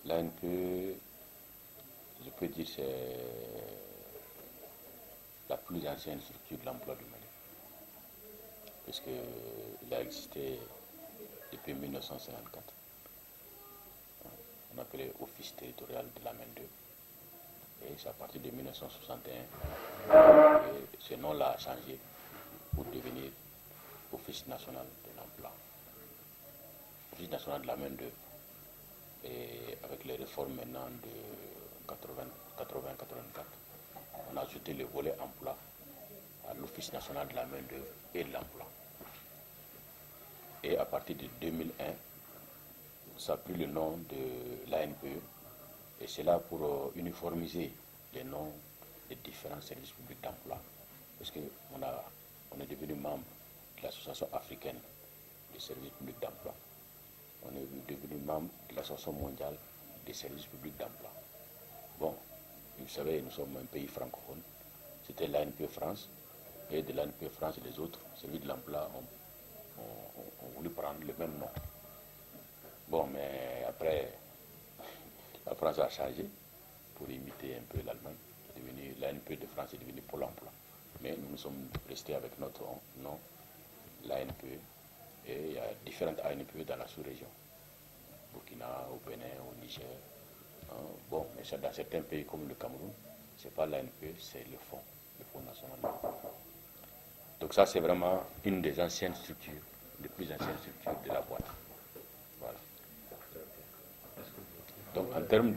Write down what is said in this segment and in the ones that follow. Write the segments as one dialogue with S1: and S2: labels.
S1: L'ANPE, je peux dire, c'est la plus ancienne structure de l'emploi du Mali, puisqu'il a existé depuis 1954. On appelait Office territorial de la main-d'œuvre. Et c'est à partir de 1961 que ce nom-là a changé pour devenir Office national de l'emploi, Office national de la main-d'œuvre. Et avec les réformes maintenant de 80-84, on a ajouté le volet emploi à l'Office national de la main-d'œuvre et de l'emploi. Et à partir de 2001, ça a pris le nom de l'ANPE, et c'est là pour uniformiser les noms des différents services publics d'emploi, parce qu'on est devenu membre de l'Association africaine des services publics d'emploi. On est devenu membre de l'Association mondiale des services publics d'emploi. Bon, vous savez, nous sommes un pays francophone. C'était l'ANPE France, et de l'ANPE France, les autres services de l'emploi ont voulu prendre le même nom. Bon, mais après, la France a changé pour imiter un peu l'Allemagne. L'ANPE de France est devenue Pôle emploi. Mais nous sommes restés avec notre nom, l'ANPE. Et il y a différentes ANPE dans la sous-région. Burkina, au Bénin, au Niger. Bon, mais dans certains pays comme le Cameroun, ce n'est pas l'ANPE, c'est le Fonds national. Donc ça, c'est vraiment une des anciennes structures, des plus anciennes structures de la boîte. Voilà. Donc en termes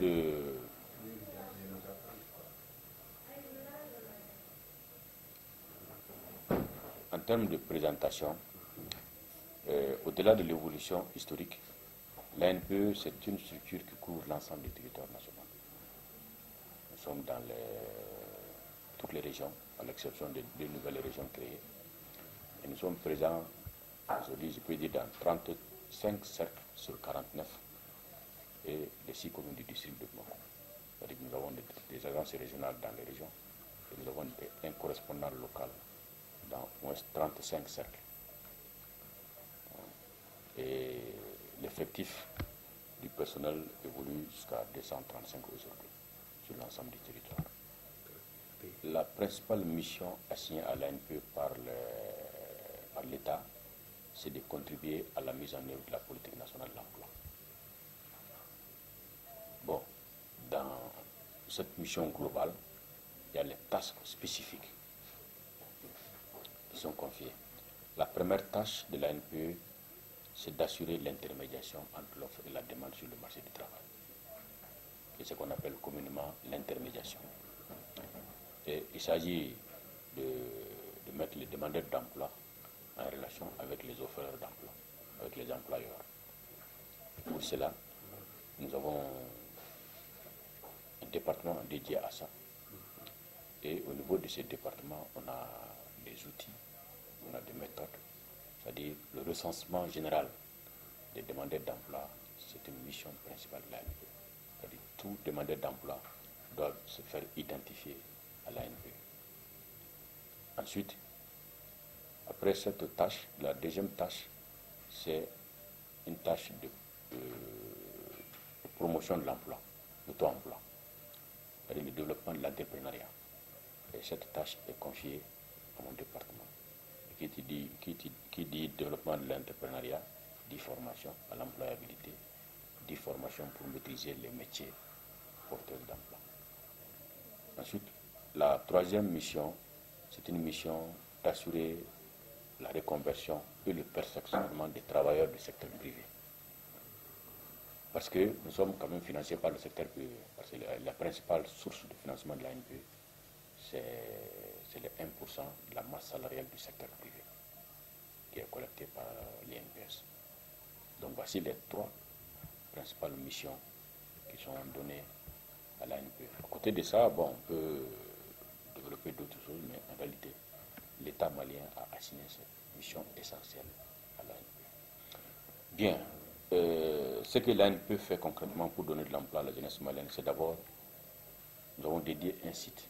S1: de présentation, au-delà de l'évolution historique, l'ANPE, c'est une structure qui couvre l'ensemble du territoire national. Nous sommes dans toutes les régions, à l'exception des nouvelles régions créées. Et nous sommes présents, aujourd'hui, je peux dire, dans 35 cercles sur 49 et les 6 communes du district de Bamako. C'est-à-dire que nous avons des agences régionales dans les régions et nous avons un correspondant local dans au moins 35 cercles. Et l'effectif du personnel évolue jusqu'à 235 aujourd'hui sur l'ensemble du territoire. La principale mission assignée à l'ANPE par l'État, c'est de contribuer à la mise en œuvre de la politique nationale de l'emploi. Bon, dans cette mission globale, il y a les tâches spécifiques qui sont confiées. La première tâche de l'ANPE, c'est d'assurer l'intermédiation entre l'offre et la demande sur le marché du travail. C'est ce qu'on appelle communément l'intermédiation. Et il s'agit de mettre les demandeurs d'emploi en relation avec les offreurs d'emploi, avec les employeurs. Pour cela, nous avons un département dédié à ça. Et au niveau de ce département, on a des outils, on a des méthodes. C'est-à-dire le recensement général des demandeurs d'emploi, c'est une mission principale de l'ANPE. C'est-à-dire tout demandeur d'emploi doit se faire identifier à l'ANPE. Ensuite, après cette tâche, la deuxième tâche, c'est une tâche de promotion de l'emploi, l'auto-emploi, c'est-à-dire le développement de l'entrepreneuriat. Et cette tâche est confiée à mon département. Qui dit développement de l'entrepreneuriat, dit formation à l'employabilité, dit formation pour maîtriser les métiers porteurs d'emploi. Ensuite, la troisième mission, c'est une mission d'assurer la reconversion et le perfectionnement des travailleurs du secteur privé. Parce que nous sommes quand même financés par le secteur privé. Parce que la principale source de financement de l'ANPE, c'est le 1% de la masse salariale du secteur privé qui est collectée par l'INPS. Donc voici les 3 principales missions qui sont données à l'ANPE. À côté de ça, bon, on peut développer d'autres choses, mais en réalité, l'État malien a assigné cette mission essentielle à l'ANPE. Bien, ce que l'ANPE fait concrètement pour donner de l'emploi à la jeunesse malienne, c'est d'abord, nous avons dédié un site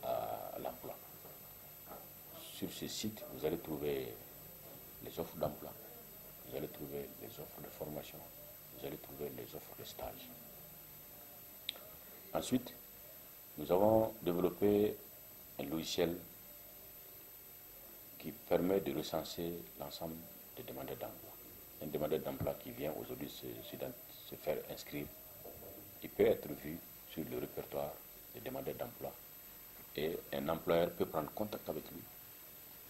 S1: à l'emploi. Sur ce site, vous allez trouver les offres d'emploi, vous allez trouver les offres de formation, vous allez trouver les stages. Ensuite, nous avons développé un logiciel qui permet de recenser l'ensemble des demandeurs d'emploi. Un demandeur d'emploi qui vient aujourd'hui se faire inscrire, il peut être vu sur le répertoire des demandeurs d'emploi et un employeur peut prendre contact avec lui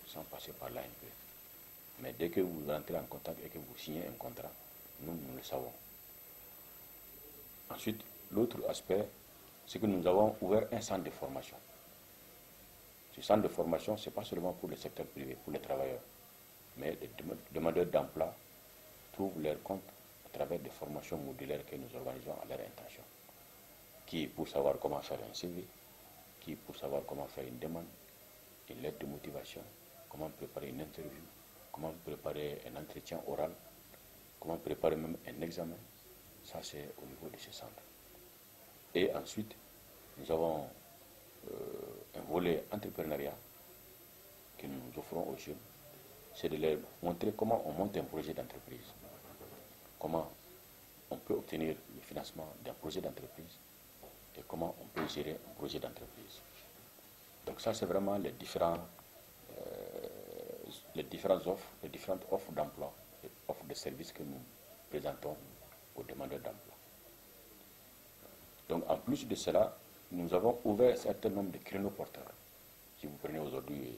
S1: sans passer par l'ANPE. Mais dès que vous rentrez en contact et que vous signez un contrat, nous le savons. Ensuite, l'autre aspect, c'est que nous avons ouvert un centre de formation. Ce centre de formation, ce n'est pas seulement pour le secteur privé, pour les travailleurs, mais les demandeurs d'emploi trouvent leur compte à travers des formations modulaires que nous organisons à leur intention. Qui pour savoir comment faire un CV, qui pour savoir comment faire une demande, une lettre de motivation, comment préparer une interview, comment préparer un entretien oral, comment préparer même un examen. Ça, c'est au niveau de ce centre. Et ensuite, nous avons un volet entrepreneuriat que nous offrons aux jeunes. C'est de leur montrer comment on monte un projet d'entreprise, comment on peut obtenir le financement d'un projet d'entreprise et comment on peut gérer un projet d'entreprise. Donc ça, c'est vraiment les différentes offres d'emploi, les offres de services que nous présentons aux demandeurs d'emploi. Donc en plus de cela, nous avons ouvert un certain nombre de créneaux porteurs. Si vous prenez aujourd'hui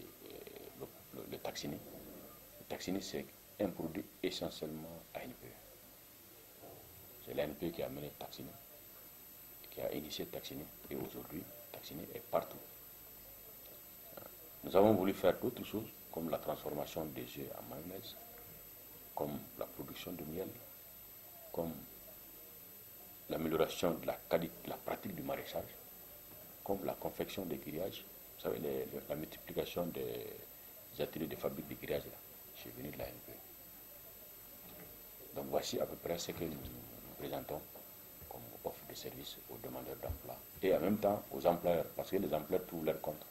S1: le Taxini, c'est un produit essentiellement ANPE. C'est l'ANPE qui a mené Taxini, qui a initié Taxini, et aujourd'hui, Taxini est partout. Nous avons voulu faire d'autres choses, comme la transformation des œufs en mayonnaise, comme la production de miel, comme l'amélioration de la pratique du maraîchage, comme la confection des grillages. Vous savez, la multiplication des ateliers de fabrique de grillages, c'est venu de l'ANPE. Donc voici à peu près ce que nous présentons comme offre de service aux demandeurs d'emploi et en même temps aux employeurs, parce que les employeurs trouvent leur compte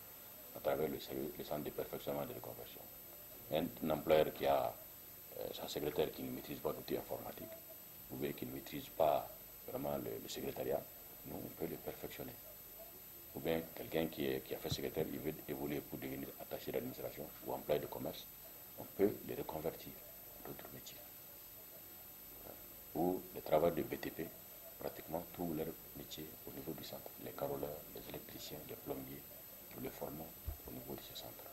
S1: à travers le centre de perfectionnement et de reconversion. Un employeur qui a sa secrétaire qui ne maîtrise pas l'outil informatique, ou bien qui ne maîtrise pas vraiment le secrétariat, nous on peut le perfectionner. Ou bien quelqu'un qui a fait secrétaire, il veut évoluer pour devenir attaché d'administration ou employé de commerce, on peut les reconvertir d'autres métiers. Ou les travailleurs de BTP, pratiquement tous leurs métiers au niveau du centre. Les caroleurs, les électriciens, les plombiers, nous les formons au niveau de ce centre.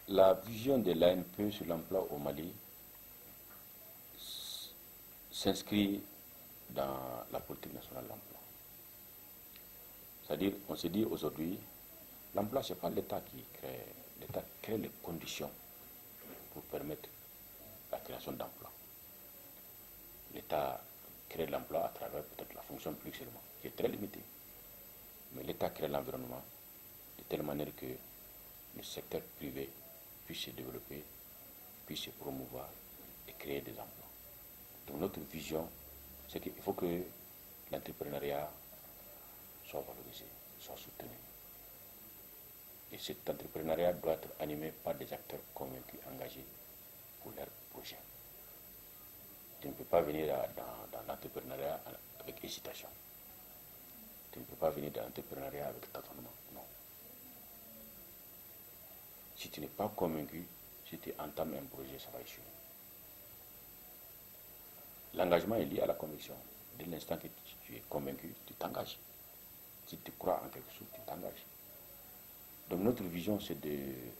S1: La vision de l'ANPE sur l'emploi au Mali s'inscrit dans la politique nationale de l'emploi. C'est-à-dire, on se dit aujourd'hui, l'emploi, ce n'est pas l'État qui crée. L'État crée les conditions pour permettre la création d'emplois. L'État crée l'emploi à travers peut-être la fonction publique seulement, qui est très limitée. Mais l'État crée l'environnement de telle manière que le secteur privé puisse se développer, puisse se promouvoir et créer des emplois. Donc notre vision, c'est qu'il faut que l'entrepreneuriat soit valorisé, soit soutenu. Et cet entrepreneuriat doit être animé par des acteurs convaincus, engagés pour leurs projets. Tu ne peux pas venir dans l'entrepreneuriat avec hésitation. Tu ne peux pas venir dans l'entrepreneuriat avec tâtonnement. Non. Si tu n'es pas convaincu, si tu entames un projet, ça va échouer. L'engagement est lié à la conviction. Dès l'instant que tu es convaincu, tu t'engages. Si tu crois en quelque chose, tu t'engages. Donc notre vision, c'est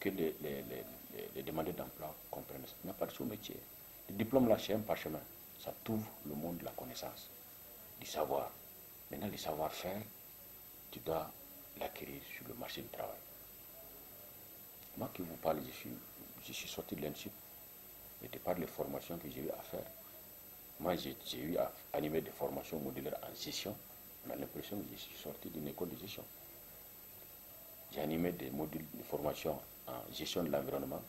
S1: que les demandeurs d'emploi comprennent ça. Il n'y a pas de sous-métier. Le diplôme là, c'est un parchemin. Ça t'ouvre le monde de la connaissance, du savoir. Maintenant, le savoir-faire, tu dois l'acquérir sur le marché du travail. Moi qui vous parle, je suis sorti de l'INSIP, et de par les formations que j'ai eu à faire. Moi, j'ai eu à animer des formations modulaires en gestion. On a l'impression que je suis sorti d'une école de gestion. J'ai animé des modules de formation en gestion de l'environnement.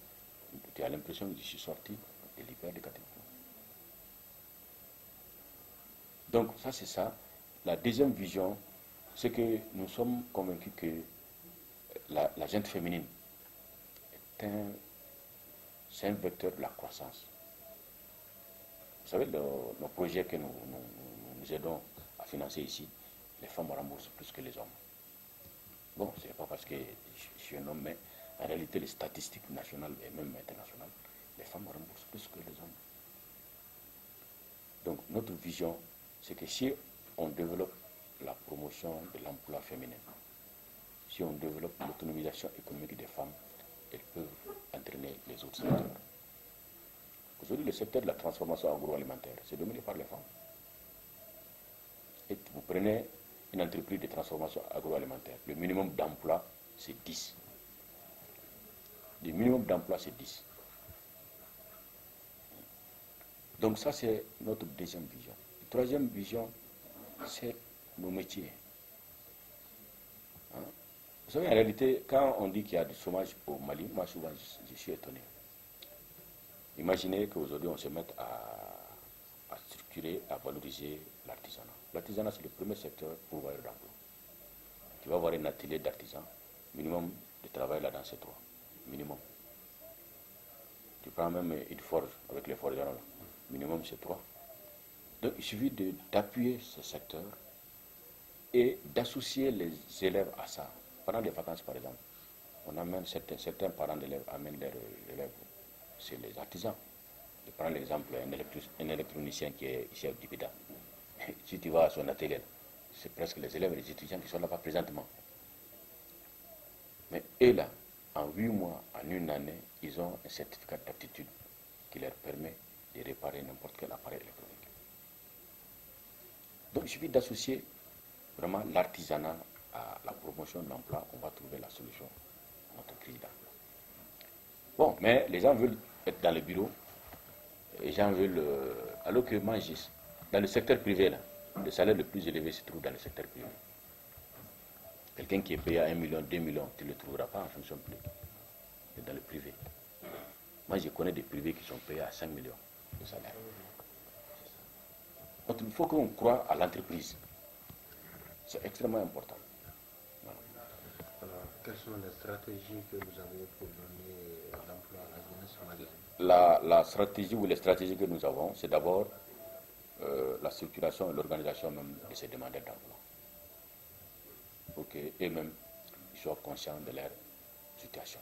S1: Tu as l'impression que je suis sorti de l'hyper de catégorie. Donc, ça, c'est ça. La deuxième vision, c'est que nous sommes convaincus que la gente féminine c'est un vecteur de la croissance. Vous savez, nos projets que nous nous aidons à financer ici, les femmes remboursent plus que les hommes. Bon, ce n'est pas parce que je suis un homme, mais en réalité, les statistiques nationales et même internationales, les femmes remboursent plus que les hommes. Donc, notre vision, c'est que si on développe la promotion de l'emploi féminin, si on développe l'autonomisation économique des femmes, elles peuvent entraîner les autres secteurs. Aujourd'hui, le secteur de la transformation agroalimentaire, c'est dominé par les femmes. Et vous prenez une entreprise de transformation agroalimentaire, le minimum d'emploi, c'est 10. Le minimum d'emploi, c'est 10. Donc ça, c'est notre deuxième vision. La troisième vision, c'est nos métiers. Hein? Vous savez, en réalité, quand on dit qu'il y a du chômage au Mali, moi souvent je suis étonné. Imaginez qu'aujourd'hui on se mette à structurer, à valoriser l'artisanat. L'artisanat, c'est le premier secteur pourvoyeur d'emploi. Tu vas avoir un atelier d'artisan, minimum de travail là-dedans, c'est 3. Minimum. Tu prends même une forge avec les forgerons là. Minimum, c'est 3. Donc, il suffit d'appuyer ce secteur et d'associer les élèves à ça. Pendant les vacances, par exemple, on amène certains parents d'élèves amènent leurs élèves, c'est les artisans. Je prends l'exemple un électronicien qui est ici à Dipida. Si tu vas à son atelier, c'est presque les élèves et les étudiants qui sont là-bas présentement. Mais eux là, en 8 mois, en une année, ils ont un certificat d'aptitude qui leur permet de réparer n'importe quel appareil électronique. Donc il suffit d'associer vraiment l'artisanat à la promotion de l'emploi, on va trouver la solution à notre crise d'emploi. Bon, mais les gens veulent être dans le bureau, les gens veulent, alors que moi, dans le secteur privé, là, le salaire le plus élevé se trouve dans le secteur privé. Quelqu'un qui est payé à 1 million, 2 millions, tu ne le trouveras pas en fonction publique. C'est dans le privé. Moi, je connais des privés qui sont payés à 5 millions de salaire. Donc, il faut qu'on croie à l'entreprise. C'est extrêmement important. Voilà.
S2: Alors, quelles sont les stratégies que vous avez pour donner l'emploi à la jeunesse malienne?
S1: La stratégie ou les stratégies que nous avons, c'est d'abord la structuration et l'organisation même de ces demandeurs d'emploi. Pour qu'eux-mêmes soient conscients de leur situation.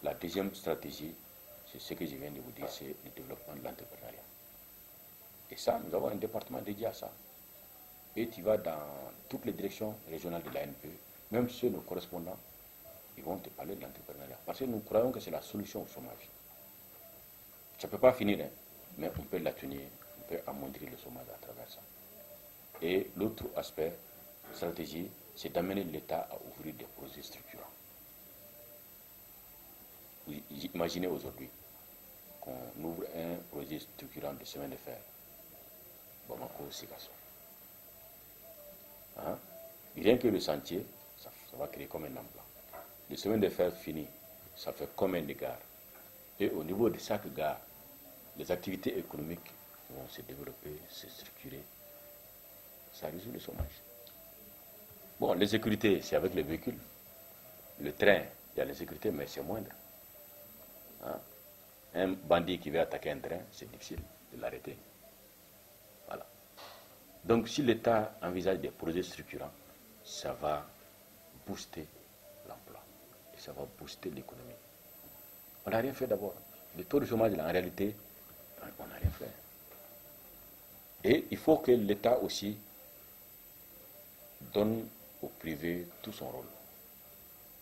S1: La deuxième stratégie, c'est ce que je viens de vous dire, c'est le développement de l'entrepreneuriat. Et ça, nous avons un département dédié à ça. Et tu vas dans toutes les directions régionales de l'ANPE, même ceux nos correspondants, ils vont te parler de l'entrepreneuriat. Parce que nous croyons que c'est la solution au chômage. Ça ne peut pas finir, hein, mais on peut l'atténuer, on peut amoindrir le chômage à travers ça. Et l'autre aspect, stratégie, c'est d'amener l'État à ouvrir des projets structurants. Vous imaginez aujourd'hui qu'on ouvre un projet structurant de chemin de fer, Bamako, Sikasso. Hein? Rien que le sentier, ça va créer comme un emploi. Le chemin de fer fini, ça fait combien de gares? Et au niveau de chaque gare, les activités économiques vont se développer, se structurer. Ça résout le chômage. Bon, l'insécurité, c'est avec les véhicules. Le train, il y a l'insécurité, mais c'est moindre. Hein? Un bandit qui veut attaquer un train, c'est difficile de l'arrêter. Voilà. Donc, si l'État envisage des projets structurants, ça va booster l'emploi et ça va booster l'économie. On n'a rien fait d'abord. Le taux de chômage, là, en réalité, on n'a rien fait. Et il faut que l'État aussi donne au privé tout son rôle.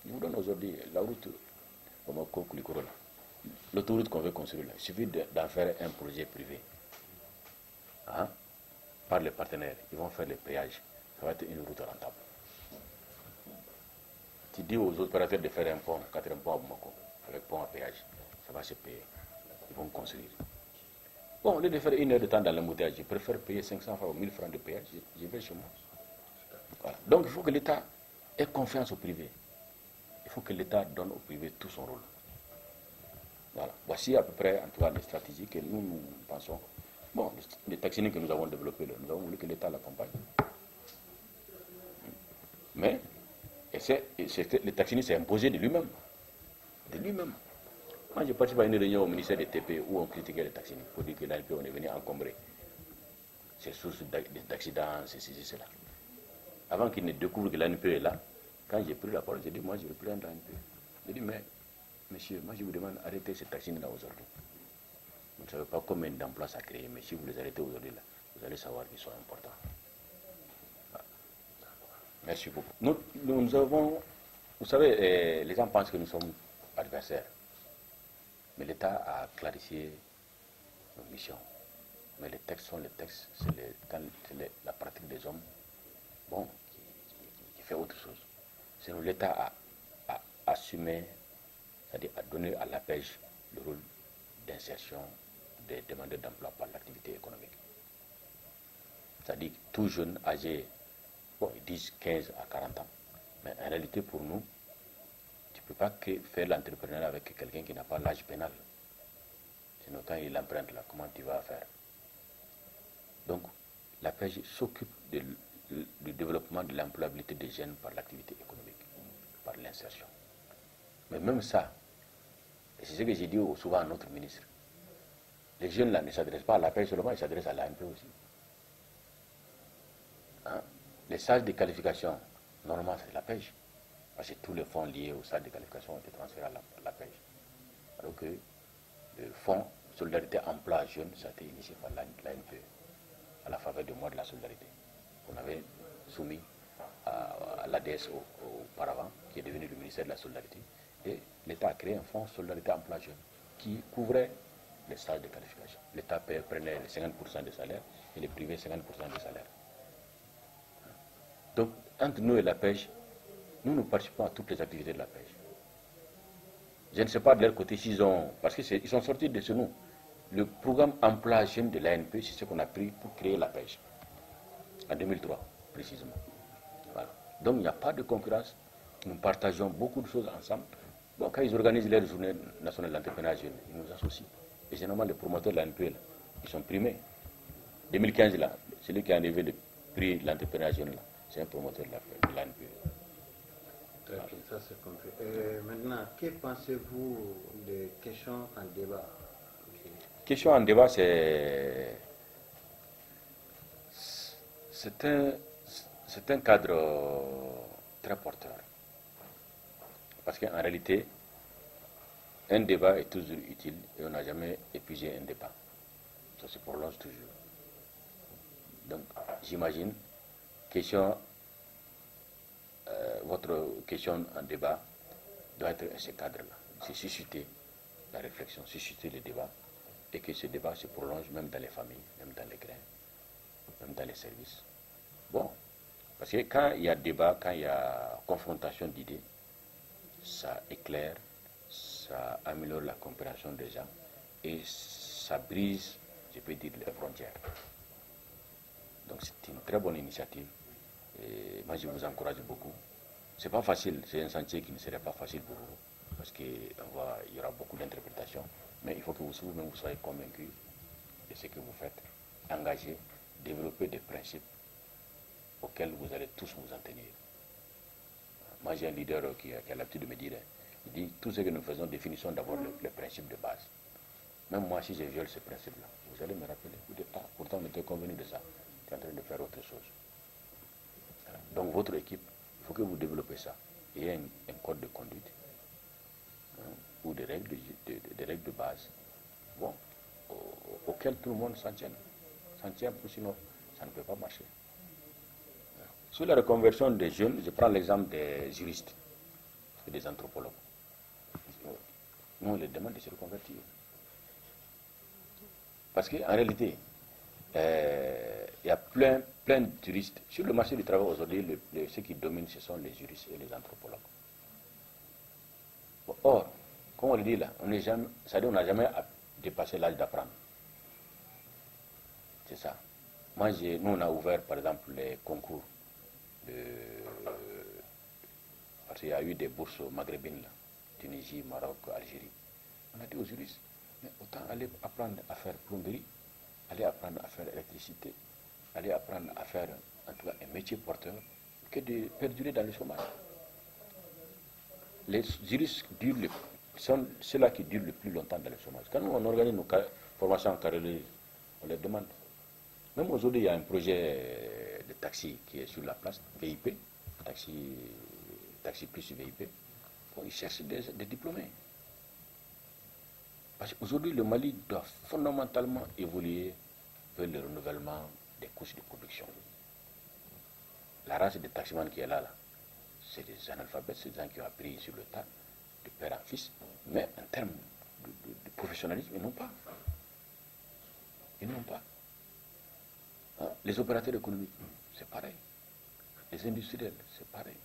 S1: Je vous donne aujourd'hui la route Bamako-Koulikoro, l'autoroute qu'on veut construire là. Il suffit d'en faire un projet privé. Hein? Par les partenaires, ils vont faire les péages. Ça va être une route rentable. Tu dis aux opérateurs de faire un pont, 4 ponts à Bamako, avec pont à péage, ça va se payer. Ils vont construire. Bon, au lieu de faire 1 heure de temps dans l'embouteillage, je préfère payer 500 francs ou 1000 francs de péage, je vais chez moi. Voilà. Donc il faut que l'État ait confiance au privé. Il faut que l'État donne au privé tout son rôle. Voilà. Voici à peu près, en tout cas, les stratégies que nous pensons. Bon, les taxines que nous avons développées, nous avons voulu que l'État l'accompagne. Mais le taxini s'est imposé de lui-même. De lui-même. Moi, je participe à une réunion au ministère des TP où on critiquait les taxini pour dire que l'ANP, on est venu encombrer. c'est source d'accidents, ceci, cela. Avant qu'il ne découvre que l'ANPE est là, quand j'ai pris la parole, j'ai dit, moi je veux prendre l'ANPE. J'ai dit, mais monsieur, moi je vous demande d'arrêter cette taxine-là aujourd'hui. Vous ne savez pas combien d'emplois ça crée, mais si vous les arrêtez aujourd'hui, là, vous allez savoir qu'ils sont importants. Voilà. Merci beaucoup. Nous avons, vous savez, les gens pensent que nous sommes adversaires, mais l'État a clarifié nos missions. Mais les textes sont les textes, c'est la pratique des hommes, bon, qui fait autre chose. Sinon, l'État a assumé, c'est-à-dire a donné à la pêche le rôle d'insertion des demandeurs d'emploi par l'activité économique. C'est-à-dire tout jeune âgé, bon, ils disent 15 à 40 ans, mais en réalité pour nous, tu ne peux pas faire l'entrepreneuriat avec quelqu'un qui n'a pas l'âge pénal. Sinon, quand il emprunte là, comment tu vas faire? Donc, la pêche s'occupe du développement de l'employabilité des jeunes par l'activité économique, par l'insertion. Mais même ça, et c'est ce que j'ai dit souvent à notre ministre, les jeunes là ne s'adressent pas à la pêche seulement, ils s'adressent à l'ANPE aussi. Hein? Les stages de qualification, normalement c'est la pêche, parce que tous les fonds liés au stage de qualification ont été transférés à la pêche. Alors que le fonds Solidarité Emploi Jeune, ça a été initié par l'ANPE, à la faveur du mois de la solidarité. On avait soumis à l'ADS auparavant, qui est devenu le ministère de la Solidarité, et l'État a créé un fonds Solidarité Emploi Jeune qui couvrait les stages de qualification. L'État prenait les 50% des salaires et les privés 50% des salaires. Donc, entre nous et la pêche, nous participons à toutes les activités de la pêche. Je ne sais pas de leur côté s'ils ont, parce qu'ils sont sortis de chez nous. Le programme Emploi Jeune de l'ANP, c'est ce qu'on a pris pour créer la pêche, en 2003 précisément. Voilà. Donc il n'y a pas de concurrence, nous partageons beaucoup de choses ensemble. Bon, quand ils organisent leur journée nationale d'entrepreneuriat jeune, ils nous associent. Et généralement, les promoteurs de l'ANP, ils sont primés. 2015, là, celui qui a enlevé le prix de l'entrepreneuriat jeune, c'est un promoteur de l'ANP.
S2: Voilà. Ça c'est compris. Maintenant, que pensez-vous des questions en débat?
S1: Question en débat, c'est un cadre très porteur. Parce qu'en réalité, un débat est toujours utile et on n'a jamais épuisé un débat. Ça se prolonge toujours. Donc, j'imagine, votre question en débat doit être ce cadre-là. C'est susciter la réflexion, susciter le débat, et que ce débat se prolonge même dans les familles, même dans les grains, même dans les services. Bon, parce que quand il y a débat, quand il y a confrontation d'idées, ça éclaire, ça améliore la compréhension des gens et ça brise, je peux dire, les frontières. Donc c'est une très bonne initiative et moi je vous encourage beaucoup. C'est pas facile, c'est un sentier qui ne serait pas facile pour vous parce qu'il y aura beaucoup d'interprétations, mais il faut que vous-même vous soyez convaincus de ce que vous faites, engagés, développer des principes auxquels vous allez tous vous en tenir. Moi j'ai un leader qui a l'habitude de me dire, il dit, tout ce que nous faisons, définissons d'abord le principe de base. Même moi, si je viole ce principe-là, vous allez me rappeler, vous dites, ah, pourtant on était convenu de ça, tu es en train de faire autre chose. Donc votre équipe, il faut que vous développez ça. Il y a un code de conduite, ou des règles de base, bon, auxquelles tout le monde s'en tient. Sinon ça ne peut pas marcher. Sur la reconversion des jeunes, je prends l'exemple des juristes et des anthropologues. Nous, on les demande de se reconvertir. Parce qu'en réalité, il y a plein de juristes. Sur le marché du travail aujourd'hui, ceux qui dominent, ce sont les juristes et les anthropologues. Or, comme on le dit là, on n'a jamais dépassé l'âge d'apprendre. C'est ça. Moi, nous, on a ouvert, par exemple, les concours. Parce qu'il y a eu des bourses maghrébines, là, Tunisie, Maroc, Algérie. On a dit aux juristes, mais autant aller apprendre à faire plomberie, aller apprendre à faire électricité, aller apprendre à faire en tout cas un métier porteur, que de perdurer dans le chômage. Les juristes sont ceux-là qui durent le plus longtemps dans le chômage. Quand nous on organise nos formations en carrière, on les demande. Même aujourd'hui, il y a un projet de taxi qui est sur la place, VIP, taxi plus VIP. Bon, ils cherchent des diplômés. Parce qu'aujourd'hui, le Mali doit fondamentalement évoluer vers le renouvellement des couches de production. La race des taximans qui est là, c'est des analphabètes, c'est des gens qui ont appris sur le tas, de père en fils, mais en termes de professionnalisme, ils n'ont pas. Ils n'ont pas. Hein? Les opérateurs économiques, c'est pareil. Les industriels, c'est pareil.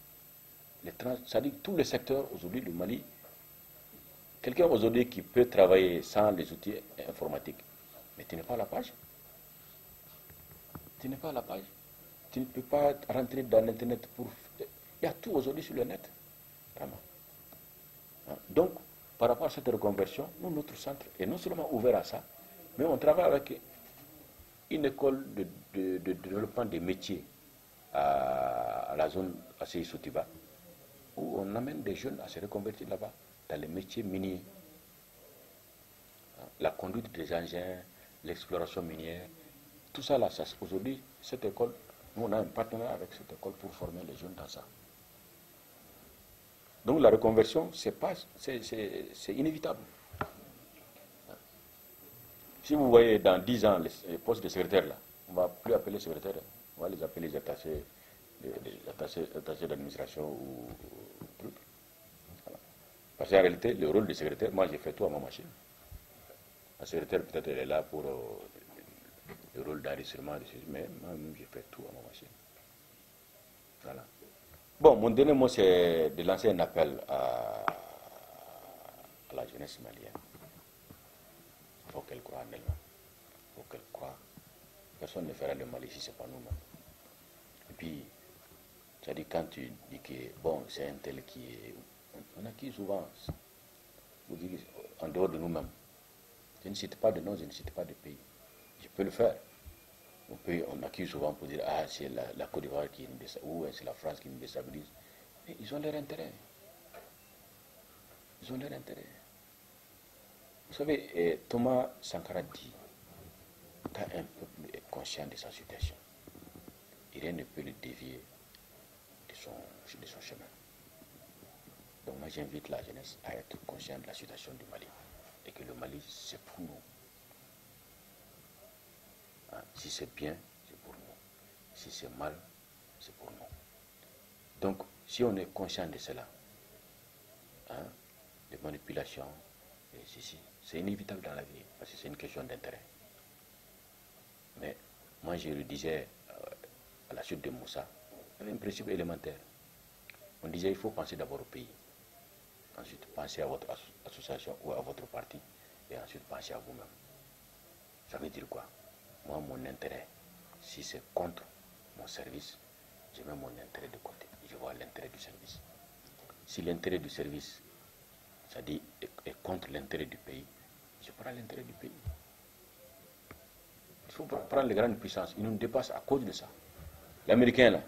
S1: C'est-à-dire tous les secteurs, aujourd'hui, le Mali, quelqu'un aujourd'hui qui peut travailler sans les outils informatiques, mais tu n'es pas à la page. Tu n'es pas à la page. Tu ne peux pas rentrer dans l'Internet pour... Il y a tout aujourd'hui sur le net. Vraiment. Hein? Donc, par rapport à cette reconversion, nous, notre centre est non seulement ouvert à ça, mais on travaille avec une école de développement des métiers à la zone ACI Sotiba, où on amène des jeunes à se reconvertir là-bas, dans les métiers miniers. La conduite des engins, l'exploration minière, tout ça là, aujourd'hui, cette école, nous on a un partenariat avec cette école pour former les jeunes dans ça. Donc la reconversion, c'est inévitable. Si vous voyez dans 10 ans les postes de secrétaire là, on ne va plus appeler secrétaire, on va les appeler les attachés d'administration ou truc. Voilà. Parce qu'en réalité, le rôle de secrétaire, moi j'ai fait tout à ma machine. La secrétaire peut-être elle est là pour le rôle d'enregistrement, mais moi-même j'ai fait tout à ma machine. Voilà. Bon, mon dernier mot c'est de lancer un appel à la jeunesse malienne. Il faut qu'elle croie en elle-même. Il faut qu'elle croie. Personne ne fera le Mali si ce n'est pas nous-mêmes. Et puis, c'est-à-dire quand tu dis que, bon, c'est un tel qui est... On accuse souvent, vous dites, en dehors de nous-mêmes. Je ne cite pas de nom, je ne cite pas de pays. Je peux le faire. On accuse souvent pour dire, ah, c'est la Côte d'Ivoire qui nous déstabilise, ou c'est la France qui nous déstabilise. Mais ils ont leur intérêt. Ils ont leur intérêt. Vous savez, Thomas Sankara dit, quand un peuple est conscient de sa situation, rien ne peut le dévier de son chemin. Donc moi j'invite la jeunesse à être consciente de la situation du Mali. Et que le Mali, c'est pour nous. Hein? Si c'est bien, c'est pour nous. Si c'est mal, c'est pour nous. Donc, si on est conscient de cela, hein, de manipulation, et ceci, c'est inévitable dans la vie, parce que c'est une question d'intérêt. Mais moi, je le disais à la suite de Moussa, il y avait un principe élémentaire. On disait il faut penser d'abord au pays. Ensuite, pensez à votre association ou à votre parti. Et ensuite, pensez à vous-même. Ça veut dire quoi? Moi, mon intérêt, si c'est contre mon service, je mets mon intérêt de côté. Je vois l'intérêt du service. Si l'intérêt du service, c'est-à-dire est contre l'intérêt du pays, je prends l'intérêt du pays. Il faut prendre les grandes puissances. Ils nous dépassent à cause de ça. Les Américains, là,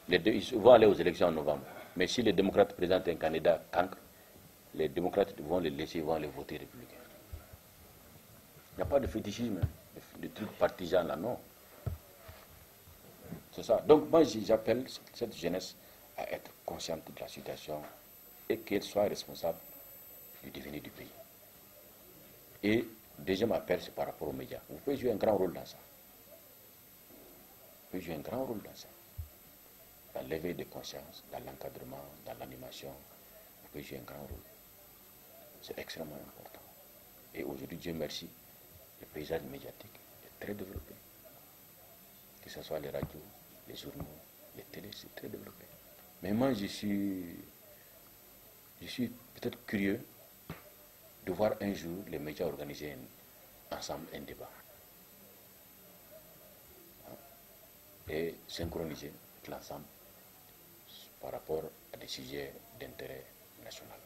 S1: ils vont aller aux élections en novembre. Mais si les démocrates présentent un candidat cancre, les démocrates vont les laisser, vont les voter républicains. Il n'y a pas de fétichisme, de trucs partisans là, non. C'est ça. Donc moi, j'appelle cette jeunesse à être consciente de la situation et qu'elle soit responsable du devenir du pays. Et deuxième appel, c'est par rapport aux médias. Vous pouvez jouer un grand rôle dans ça. Vous pouvez jouer un grand rôle dans ça. Dans l'éveil de conscience, dans l'encadrement, dans l'animation, vous pouvez jouer un grand rôle. C'est extrêmement important. Et aujourd'hui, Dieu merci, le paysage médiatique est très développé. Que ce soit les radios, les journaux, les télés, c'est très développé. Mais moi, je suis peut-être curieux de voir un jour les médias organiser ensemble un débat. Et synchroniser l'ensemble par rapport à des sujets d'intérêt national.